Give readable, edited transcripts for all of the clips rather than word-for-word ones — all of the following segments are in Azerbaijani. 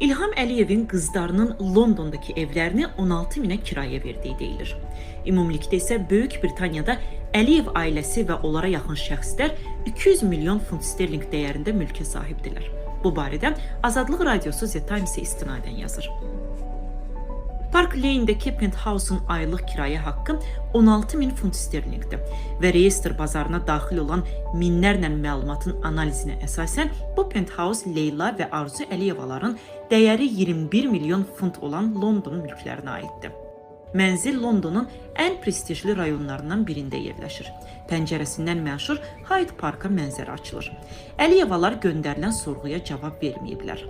İlham Əliyevin qızlarının Londondakı evlərini 16 minə kiraya verdiyi deyilir. Ümumilikdə isə Böyük Britaniyada Əliyev ailəsi və onlara yaxın şəxslər 200 milyon funt sterling dəyərində mülkə sahibdirlər. Bu barədə Azadlıq Radiosu The Times-ə istinadən yazır. Park Lane'dəki penthouse'un aylıq kirayə haqqı 16 min funt sterlingdir və reyestr bazarına daxil olan minlərlə məlumatın analizinə əsasən bu penthouse Leyla və Arzu Əliyevaların dəyəri 21 milyon funt olan London mülklərinə aiddir. Mənzil Londonun ən prestijli rayonlarından birində yerləşir. Pəncərəsindən məşhur Hyde Park'a mənzərə açılır. Əliyevalar göndərilən sorğuya cavab verməyiblər.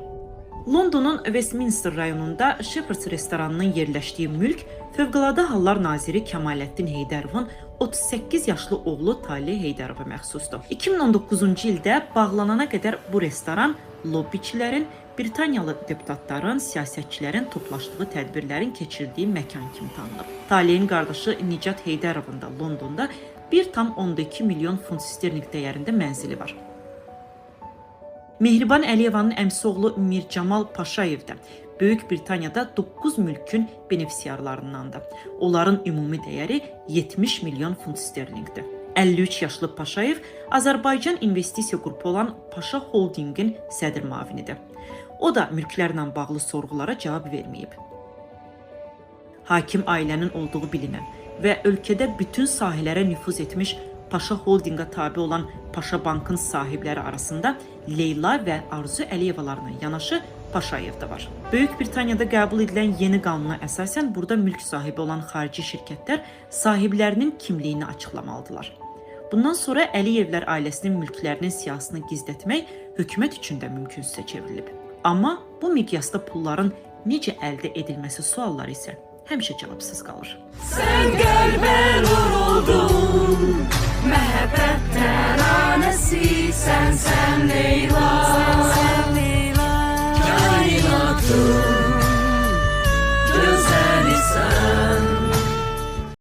Londonun Westminster rayonunda Shepherd's restoranının yerləşdiyi mülk Fövqəladə Hallar Naziri Kəmaləddin Heydərovun 38 yaşlı oğlu Talih Heydərova məxsusdur. 2019-cu ildə bağlanana qədər bu restoran lobbiçilərin, Britaniyalı deputatların, siyasətçilərin toplaşdığı tədbirlərin keçirdiyi məkan kimi tanınıb. Talihin qardaşı Nicat Heydərovun da Londonda 1,2 milyon funt sterling dəyərində mənzili var. Mehriban Əliyevanın əmisi oğlu Mircamal Paşayev də Böyük Britaniyada 9 mülkün benefisiarlarındandır. Onların ümumi dəyəri 70 milyon funt sterlingdir. 53 yaşlı Paşayev Azərbaycan investisiya qrupu olan Paşa Holdingin sədr müavinidir. O da mülklərlə bağlı sorğulara cavab verməyib. Hakim ailənin olduğu bilinən və ölkədə bütün sahələrə nüfuz etmiş Paşa Holdinqa tabe olan Paşa Bankın sahibləri arasında Leyla və Arzu Əliyevalarla yanaşı Paşayev də var. Böyük Britaniyada qəbul edilən yeni qanuna əsasən burada mülk sahibi olan xarici şirkətlər sahiblərinin kimliyini açıqlamalıdırlar. Bundan sonra Əliyevlər ailəsinin mülklərinin siyahısını gizlətmək hökumət üçün də mümkünsüzə çevrilib. Amma bu miqyasda pulların necə əldə edilməsi sualları isə həmişə cavabsız qalır. Sən qəlbə nur oldun, məhəbbət təranəsi, sən Leyla, kainatın